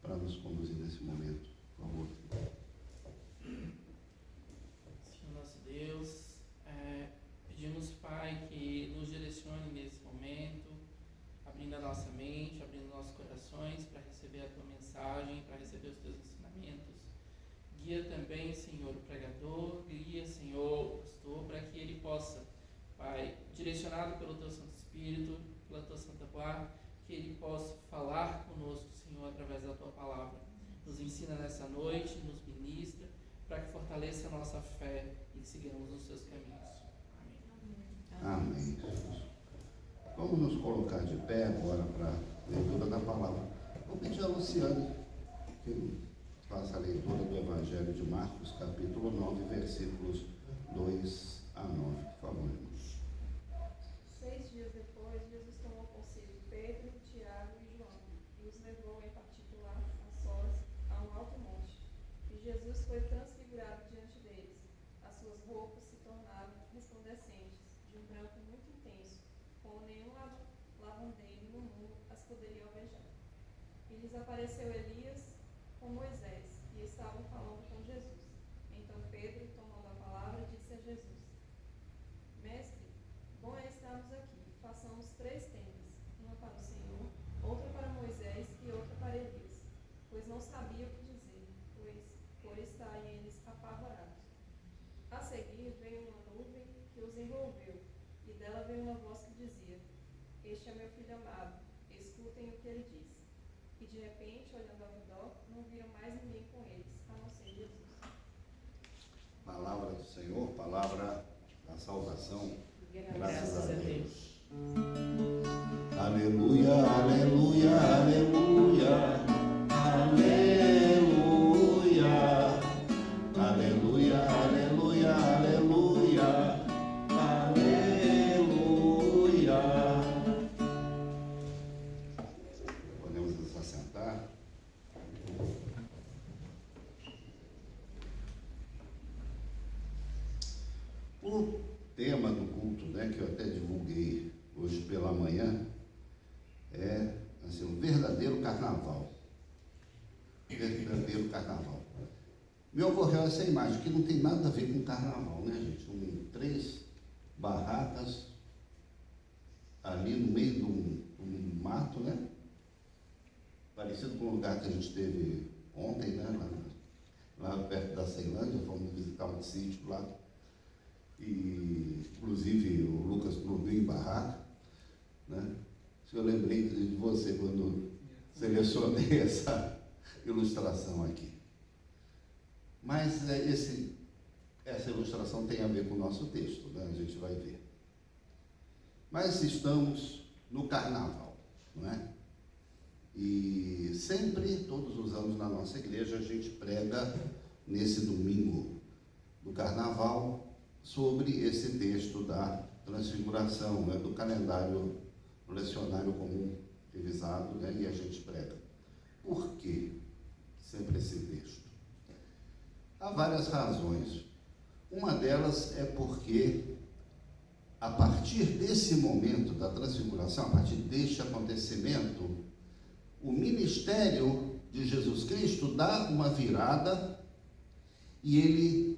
para nos conduzir nesse momento, por favor. Senhor nosso Deus, pedimos, Pai, que nos direcione nesse momento, abrindo a nossa mente, abrindo nossos corações para receber a Tua mensagem, para receber os Teus ensinamentos. Guia também, Senhor, o pregador, guia, Senhor, o pastor, para que ele possa, Pai, direcionado pelo Teu Santo Espírito, pela Tua Santa Guarda, que ele possa falar conosco, Senhor, através da Tua palavra. Nos ensina nessa noite, nos ministra, para que fortaleça a nossa fé e que sigamos nos Seus caminhos. Amém. Amém, Jesus. Vamos nos colocar de pé agora para a leitura da palavra. Vou pedir a Luciane que faça a leitura do Evangelho de Marcos, capítulo 9, versículos 2 a 9. Por favor, irmãos. 6 dias depois, Jesus tomou consigo Pedro, Tiago e João e os levou em particular a sós a um alto monte. E Jesus foi transfigurado diante deles. As suas roupas se tornaram resplandecentes, de um branco muito intenso, como nenhum lavandeiro no mundo as poderia alvejar. E lhes apareceu Elias com Moisés, e estavam falando com Jesus. Então Pedro, tomando a palavra, disse a Jesus: Mestre, bom é estarmos aqui. Façamos 3 tendas, uma para o Senhor, outra para Moisés e outra para Elias. Pois não sabia o que dizer, pois por estarem eles apavorados. A seguir veio uma nuvem que os envolveu, e dela veio uma voz que dizia: Este é meu filho amado, escutem o que ele diz. E de repente, olhando ao redor, não viram mais ninguém com eles, a não ser Jesus. Palavra do Senhor, palavra da salvação. Graças a Deus. Aleluia, aleluia, aleluia, aleluia, aleluia, aleluia, aleluia, aleluia. Podemos nos assentar. O tema do culto, que eu até divulguei hoje pela manhã, é assim, um verdadeiro carnaval. Verdadeiro carnaval. Me ocorreu essa imagem, que não tem nada a ver com carnaval, né, gente? 3 barracas ali no meio de um mato, né? Parecido com o lugar que a gente teve ontem, né? Lá perto da Ceilândia, fomos visitar um sítio lá. E, inclusive, o Lucas dormiu em barraca, né? Eu lembrei de você quando selecionei essa ilustração aqui. Mas essa ilustração tem a ver com o nosso texto, né? A gente vai ver. Mas estamos no carnaval, não é? E sempre, todos os anos na nossa igreja, a gente prega nesse domingo do carnaval sobre esse texto da transfiguração, né, do calendário, do lecionário comum revisado, né, e a gente prega. Por que sempre esse texto? Há várias razões. Uma delas é porque, a partir desse momento da transfiguração, a partir deste acontecimento, o ministério de Jesus Cristo dá uma virada e ele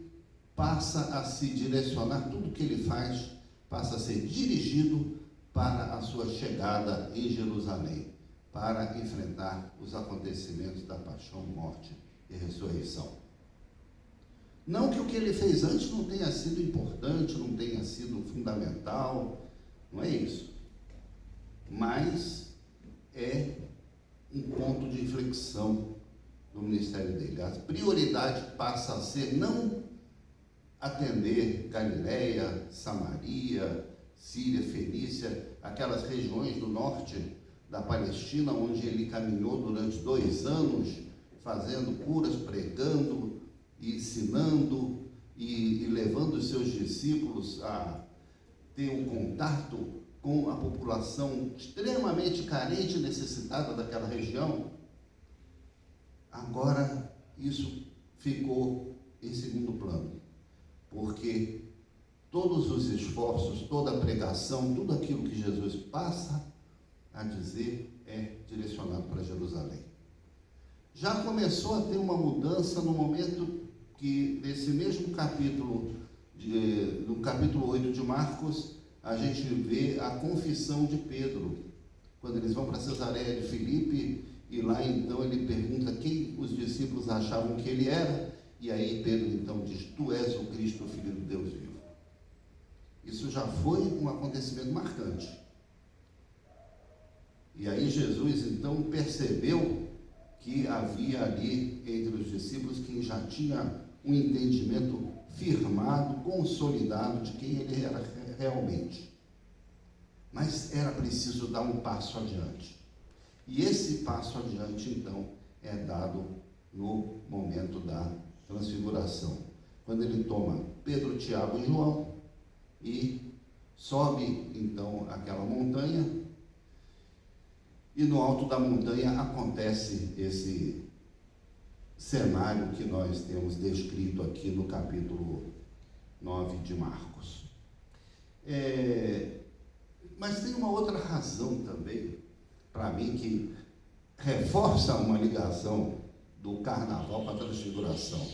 passa a se direcionar, tudo que ele faz passa a ser dirigido para a sua chegada em Jerusalém, para enfrentar os acontecimentos da paixão, morte e ressurreição. Não que o que ele fez antes não tenha sido importante, não tenha sido fundamental, não é isso. Mas é um ponto de inflexão no ministério dele. A prioridade passa a ser não atender Galileia, Samaria, Síria, Fenícia, aquelas regiões do norte da Palestina, onde ele caminhou durante 2 anos, fazendo curas, pregando e ensinando e levando os seus discípulos a ter um contato com a população extremamente carente e necessitada daquela região. Agora isso ficou em segundo plano, porque todos os esforços, toda a pregação, tudo aquilo que Jesus passa a dizer é direcionado para Jerusalém. já começou a ter uma mudança no momento que, nesse mesmo capítulo, no capítulo 8 de Marcos, a gente vê a confissão de Pedro, quando eles vão para Cesareia de Filipe, e lá então ele pergunta quem os discípulos achavam que ele era, e aí Pedro então diz: tu és o Cristo, o Filho do Deus vivo. Isso já foi um acontecimento marcante. E aí Jesus então percebeu que havia ali entre os discípulos quem já tinha um entendimento firmado, consolidado de quem ele era realmente. Mas era preciso dar um passo adiante. E esse passo adiante, então, é dado no momento da transfiguração, quando ele toma Pedro, Tiago e João e sobe, então, aquela montanha, e no alto da montanha acontece esse cenário que nós temos descrito aqui no capítulo 9 de Marcos. Mas tem uma outra razão também, para mim, que reforça uma ligação do carnaval com a transfiguração.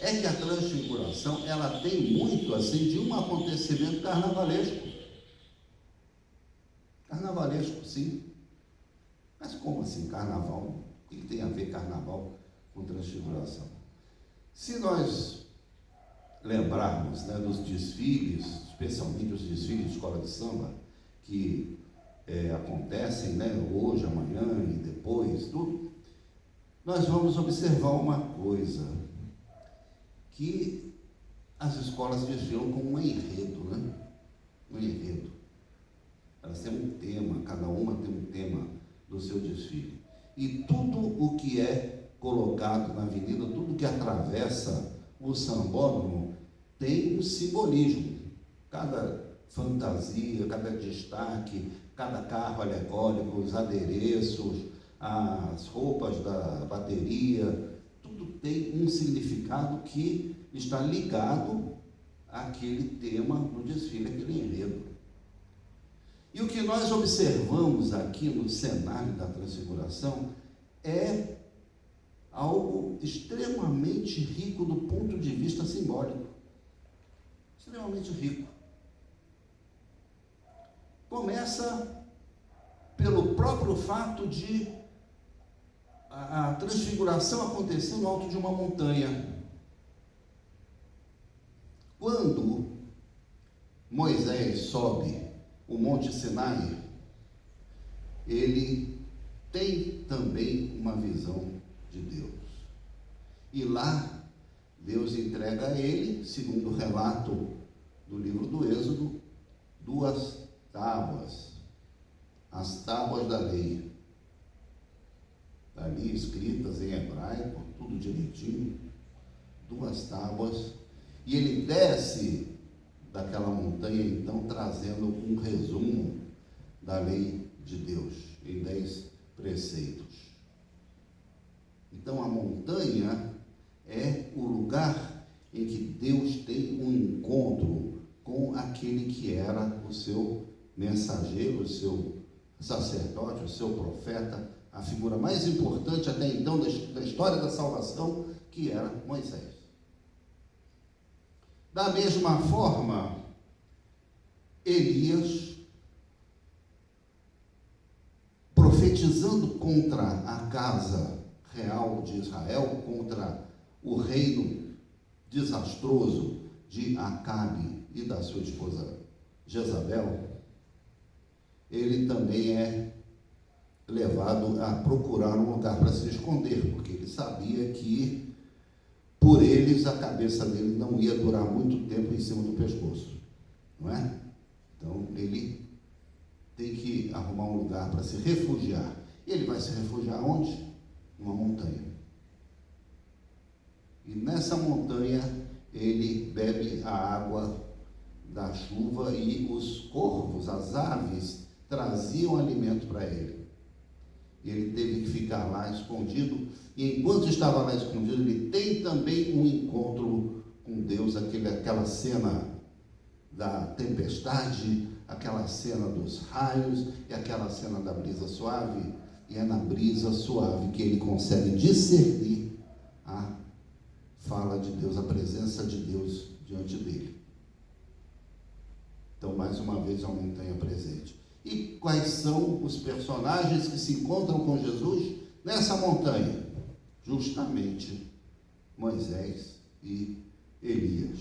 É que a transfiguração, ela tem muito assim de um acontecimento carnavalesco. Carnavalesco, sim. Mas como assim carnaval? O que tem a ver carnaval com transfiguração? Se nós lembrarmos, né, dos desfiles, especialmente os desfiles de escola de samba, que acontecem, né, hoje, amanhã e depois, tudo, nós vamos observar uma coisa, que as escolas desfilam com um enredo, né? Um enredo. Elas têm um tema, cada uma tem um tema do seu desfile. E tudo o que é colocado na avenida, tudo que atravessa o sambódromo tem um simbolismo. Cada fantasia, cada destaque, cada carro alegórico, os adereços, as roupas da bateria, tudo tem um significado que está ligado àquele tema do desfile, aquele enredo. E o que nós observamos aqui no cenário da transfiguração é algo extremamente rico do ponto de vista simbólico. Extremamente rico. Começa pelo próprio fato de a transfiguração acontecer no alto de uma montanha. Quando Moisés sobe o Monte Sinai, ele tem também uma visão de Deus. E lá, Deus entrega a ele, segundo o relato do livro do Êxodo, 2 tábuas, as tábuas da lei, ali escritas em hebraico, tudo direitinho, 2 tábuas, e ele desce daquela montanha, então, trazendo um resumo da lei de Deus, em 10 preceitos. Então, a montanha é o lugar em que Deus tem um encontro com aquele que era o seu mensageiro, o seu sacerdote, o seu profeta, a figura mais importante até então da história da salvação, que era Moisés. Da mesma forma, Elias, profetizando contra a casa real de Israel, contra o reino desastroso de Acabe e da sua esposa Jezabel, ele também é levado a procurar um lugar para se esconder, porque ele sabia que por eles a cabeça dele não ia durar muito tempo em cima do pescoço, não é? Então ele tem que arrumar um lugar para se refugiar. E ele vai se refugiar onde? Numa montanha. E nessa montanha ele bebe a água da chuva, e os corvos, as aves, traziam alimento para ele. Ele teve que ficar lá escondido, e enquanto estava lá escondido, ele tem também um encontro com Deus, aquela cena da tempestade, aquela cena dos raios e aquela cena da brisa suave, e é na brisa suave que ele consegue discernir a fala de Deus, a presença de Deus diante dele. Então, mais uma vez, a montanha presente. E quais são os personagens que se encontram com Jesus nessa montanha? Justamente Moisés e Elias.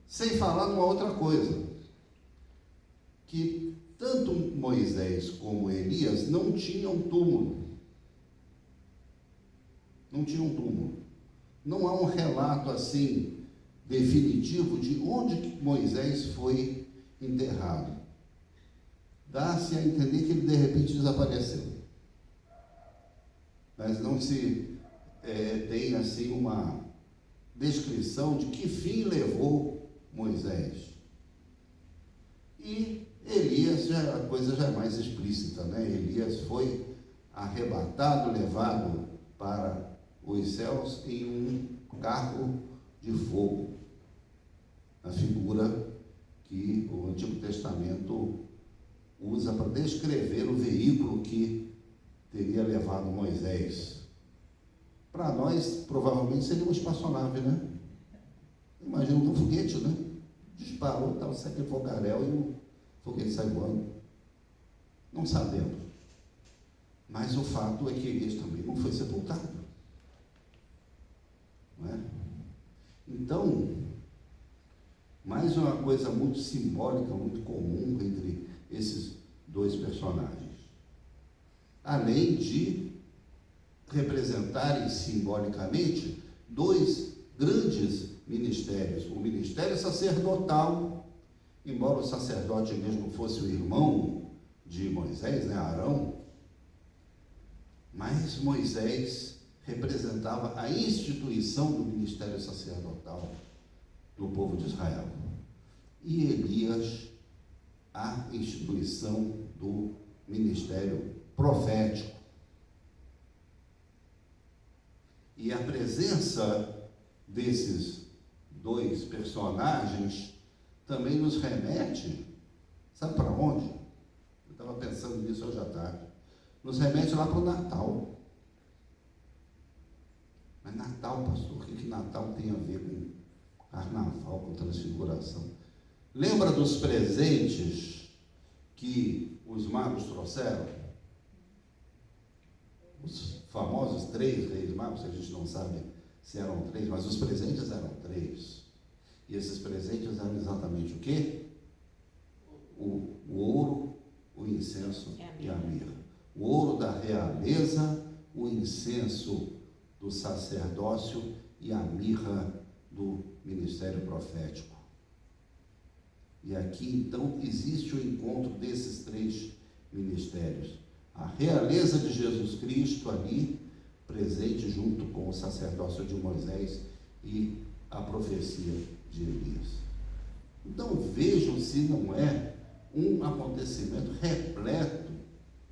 Sem falar numa outra coisa, que tanto Moisés como Elias não tinham túmulo. Não tinham túmulo. Não há um relato assim definitivo de onde que Moisés foi enterrado. Dá-se a entender que ele de repente desapareceu. Mas não se tem assim uma descrição de que fim levou Moisés. E Elias, a coisa já é mais explícita, né? Elias foi arrebatado, levado para os céus em um carro de fogo. A figura que o Antigo Testamento usa para descrever o veículo que teria levado Moisés. Para nós, provavelmente seria uma espaçonave, né? Imagina um foguete, né? Disparou, estava sempre em fogaréu e o foguete sai voando. Não sabemos. Mas o fato é que Elias também não foi sepultado. Não é? Então, mais uma coisa muito simbólica, muito comum entre esses dois personagens. Além de representarem simbolicamente dois grandes ministérios. O ministério sacerdotal, embora o sacerdote mesmo fosse o irmão de Moisés, né, Arão, mas Moisés representava a instituição do ministério sacerdotal do povo de Israel. E Elias, a instituição do ministério profético. E a presença desses dois personagens também nos remete, sabe para onde? Eu estava pensando nisso hoje à tarde. Nos remete lá para o Natal. Mas Natal, pastor, o que Natal tem a ver com Carnaval, com Transfiguração? Lembra dos presentes que os magos trouxeram? Os famosos 3 reis magos, a gente não sabe se eram 3, mas os presentes eram 3. E esses presentes eram exatamente o quê? O ouro, o incenso e a mirra. O ouro da realeza, o incenso do sacerdócio e a mirra do ministério profético. E aqui, então, existe o encontro desses 3 ministérios. A realeza de Jesus Cristo ali, presente junto com o sacerdócio de Moisés e a profecia de Elias. Então, vejam se não é um acontecimento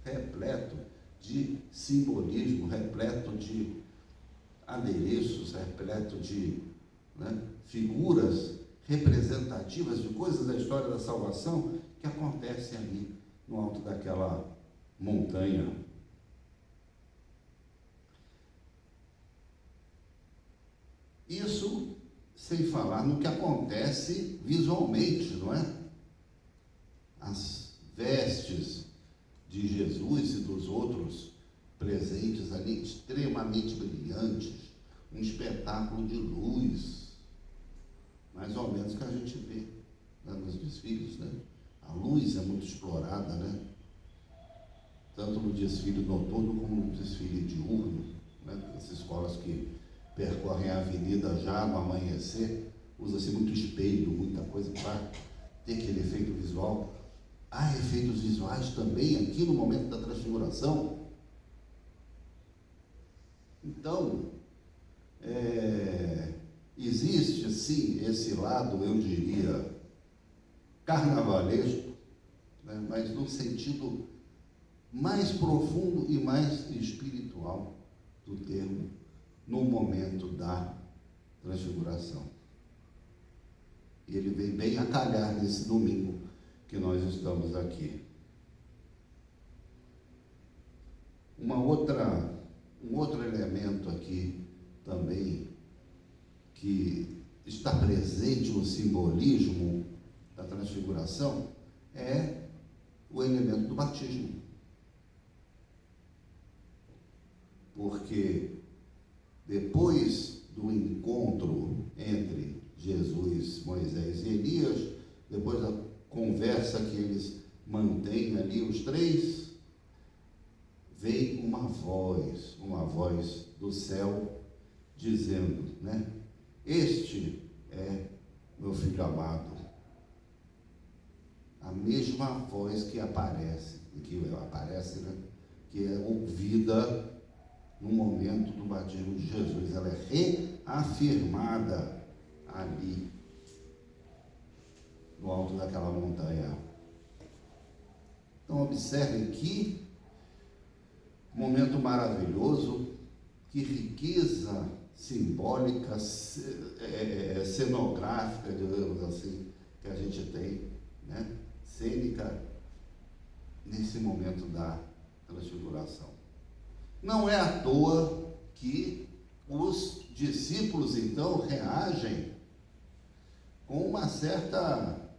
repleto de simbolismo, repleto de adereços, repleto de figuras representativas de coisas da história da salvação que acontecem ali no alto daquela montanha. Isso sem falar no que acontece visualmente, não é? As vestes de Jesus e dos outros presentes ali, extremamente brilhantes, um espetáculo de luz, mais ou menos que a gente vê nos desfiles, né? A luz é muito explorada, né? Tanto no desfile noturno como no desfile diurno, né? As escolas que percorrem a avenida já no amanhecer, usa-se muito espelho, muita coisa para ter aquele efeito visual. Há efeitos visuais também aqui no momento da transfiguração. Então, existe sim esse lado, eu diria, carnavalesco, né, mas num sentido mais profundo e mais espiritual do termo, no momento da transfiguração. E ele vem bem a calhar nesse domingo que nós estamos aqui. Um outro elemento aqui também que está presente no simbolismo da transfiguração é o elemento do batismo. Porque depois do encontro entre Jesus, Moisés e Elias, depois da conversa que eles mantêm ali, os três, veio uma voz do céu, dizendo, né? Este é meu filho amado. A mesma voz que aparece, né? Que é ouvida no momento do batismo de Jesus. Ela é reafirmada ali, no alto daquela montanha. Então, observem que momento maravilhoso, que riqueza simbólica, cenográfica, digamos assim, que a gente tem, né? Cênica, nesse momento da transfiguração. Não é à toa que os discípulos, então, reagem com uma certa,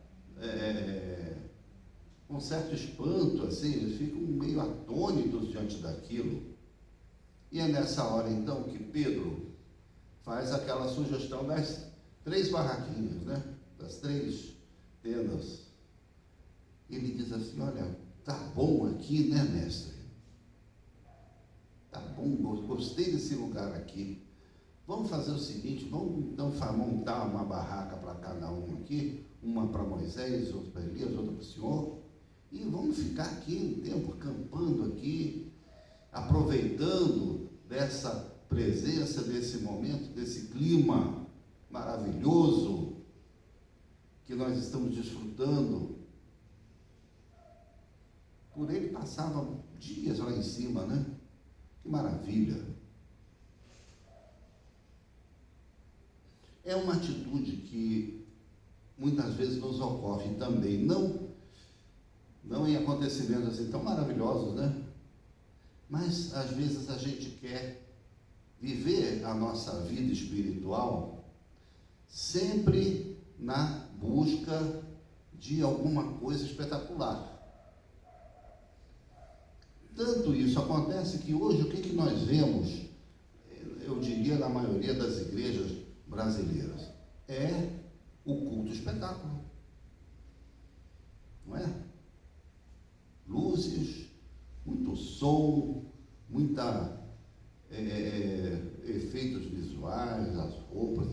um certo espanto, assim, eles ficam meio atônitos diante daquilo. E é nessa hora, então, que Pedro faz aquela sugestão das 3 barraquinhas, né? Das 3 tendas. Ele diz assim, olha, tá bom aqui, né, mestre? Tá bom, gostei desse lugar aqui. Vamos fazer o seguinte, vamos então montar uma barraca para cada um aqui, uma para Moisés, outra para Elias, outra para o Senhor, e vamos ficar aqui um tempo acampando aqui, aproveitando dessa presença, desse momento, desse clima maravilhoso que nós estamos desfrutando. Por ele passavam dias lá em cima, né? Que maravilha! É uma atitude que muitas vezes nos ocorre também, não em acontecimentos assim tão maravilhosos, né? Mas às vezes a gente quer viver a nossa vida espiritual sempre na busca de alguma coisa espetacular. Tanto isso acontece que hoje o que nós vemos, eu diria na maioria das igrejas brasileiras, é o culto espetáculo. Não é? Luzes, muito som, muita efeitos visuais, as roupas,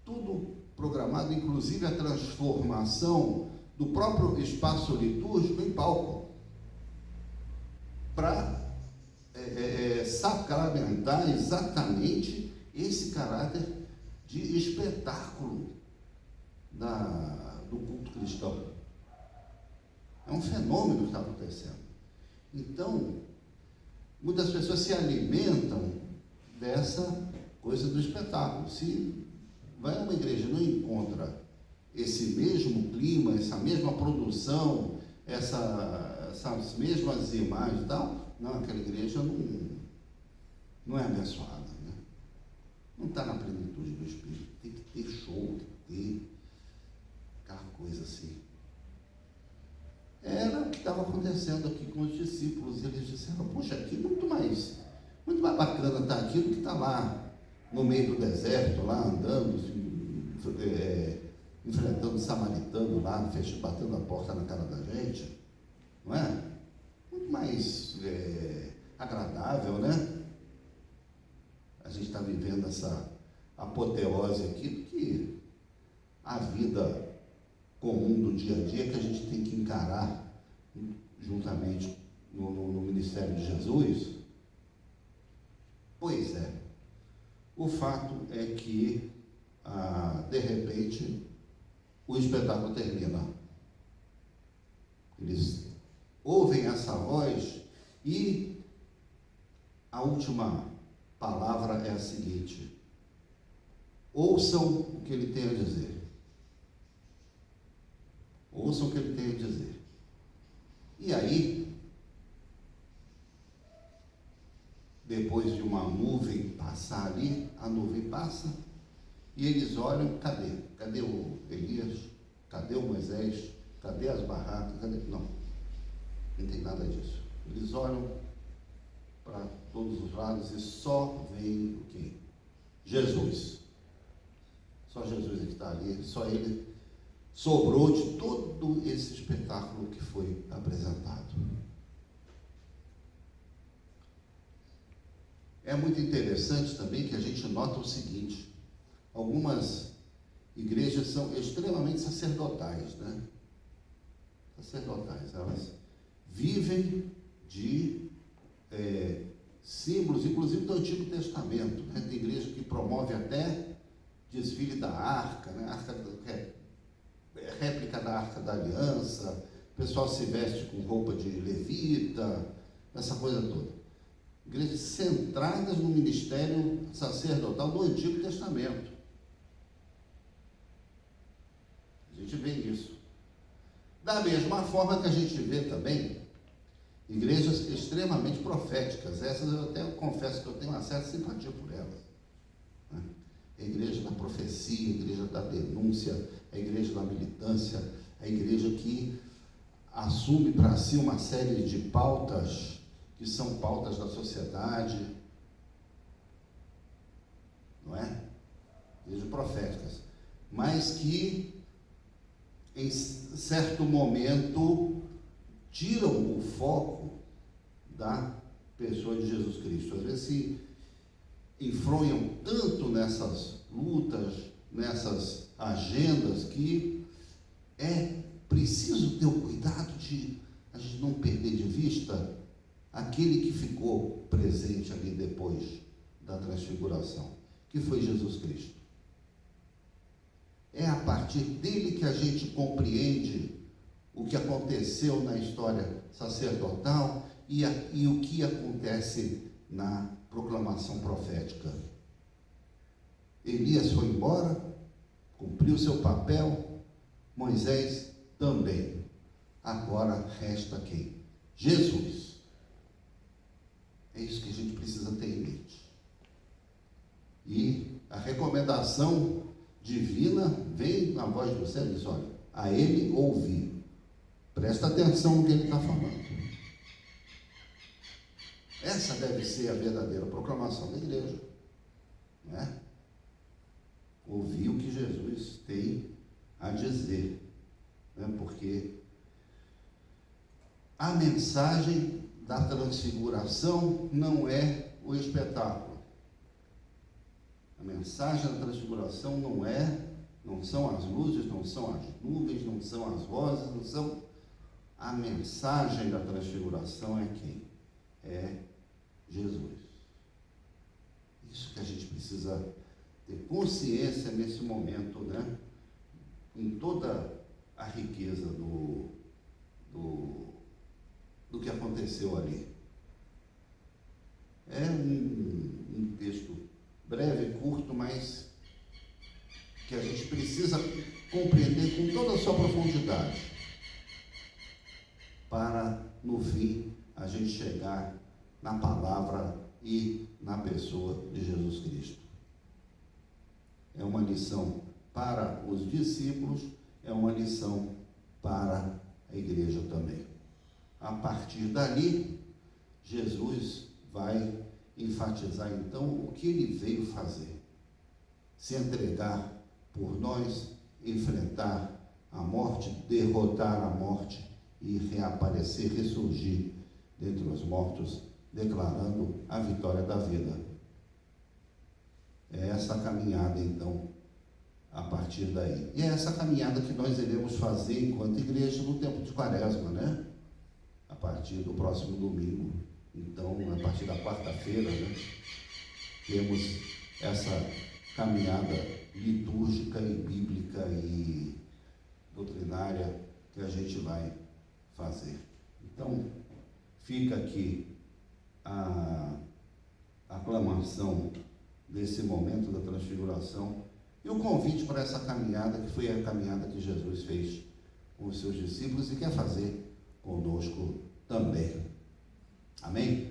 tudo programado, inclusive a transformação do próprio espaço litúrgico em palco, para sacramentar exatamente esse caráter de espetáculo do culto cristão. É um fenômeno que está acontecendo. Então, muitas pessoas se alimentam dessa coisa do espetáculo. Se vai a uma igreja e não encontra esse mesmo clima, essa mesma produção, essas mesmas imagens e tal, não, aquela igreja não é abençoada, né? Não está na plenitude do Espírito. Tem que ter show, tem que ter aquela coisa assim. Era o que estava acontecendo aqui com os discípulos. Eles disseram, poxa, aqui muito mais bacana está aqui do que está lá no meio do deserto, lá andando, enfrentando o samaritano lá, batendo a porta na cara da gente, não é? Muito mais agradável, né? A gente está vivendo essa apoteose aqui do que a vida comum do dia a dia que a gente tem que encarar juntamente no ministério de Jesus. Pois é, o fato é que de repente o espetáculo termina. Eles ouvem essa voz e a última palavra é a seguinte: ouçam o que ele tem a dizer. Ouçam o que ele tem a dizer. E aí, depois de uma nuvem passar ali, a nuvem passa, e eles olham, cadê? Cadê o Elias? Cadê o Moisés? Cadê as barracas? Cadê? Não tem nada disso. Eles olham para todos os lados e só vem o quê? Jesus. Só Jesus é que está ali, só ele sobrou de todo esse espetáculo que foi apresentado. É muito interessante também que a gente nota o seguinte: algumas igrejas são extremamente sacerdotais, né? Sacerdotais, elas vivem de símbolos, inclusive do Antigo Testamento, né? Tem igreja que promove até desfile da arca, né? Réplica da Arca da Aliança, o pessoal se veste com roupa de levita, essa coisa toda. Igrejas centradas no ministério sacerdotal do Antigo Testamento. A gente vê isso. Da mesma forma que a gente vê também igrejas extremamente proféticas. Essas eu até confesso que eu tenho uma certa simpatia por elas, né? A igreja da profecia, a igreja da denúncia, a igreja da militância, a igreja que assume para si uma série de pautas que são pautas da sociedade, não é? Igrejas proféticas, mas que em certo momento tiram o foco da pessoa de Jesus Cristo. Às vezes se enfronham tanto nessas lutas, nessas agendas, que é preciso ter o cuidado de a gente não perder de vista aquele que ficou presente ali depois da transfiguração, que foi Jesus Cristo. É a partir dele que a gente compreende o que aconteceu na história sacerdotal e o que acontece na proclamação profética. Elias foi embora, cumpriu seu papel, Moisés também. Agora resta quem? Jesus. É isso que a gente precisa ter em mente. E a recomendação divina vem na voz do céu e diz: olha, a ele ouvir. Presta atenção no que ele está falando. Essa deve ser a verdadeira proclamação da igreja, não é? Ouvir o que Jesus tem a dizer, né? Porque a mensagem da transfiguração não é o espetáculo. A mensagem da transfiguração não são as luzes, não são as nuvens, não são as vozes, não são. A mensagem da transfiguração é quem? É Jesus. Isso que a gente precisa ter consciência nesse momento, né? Em toda a riqueza do que aconteceu ali. É um texto breve, curto, mas que a gente precisa compreender com toda a sua profundidade, para, no fim, a gente chegar na palavra e na pessoa de Jesus Cristo. É uma lição para os discípulos, é uma lição para a igreja também. A partir dali, Jesus vai enfatizar então o que ele veio fazer: se entregar por nós, enfrentar a morte, derrotar a morte e reaparecer, ressurgir dentre os mortos, declarando a vitória da vida. É essa caminhada, então, a partir daí. E é essa caminhada que nós iremos fazer enquanto igreja no tempo de Quaresma, né? A partir do próximo domingo. Então, a partir da quarta-feira, né? Temos essa caminhada litúrgica e bíblica e doutrinária que a gente vai fazer. Então, fica aqui a aclamação desse momento da transfiguração e o convite para essa caminhada, que foi a caminhada que Jesus fez com os seus discípulos e quer fazer conosco também. Amém?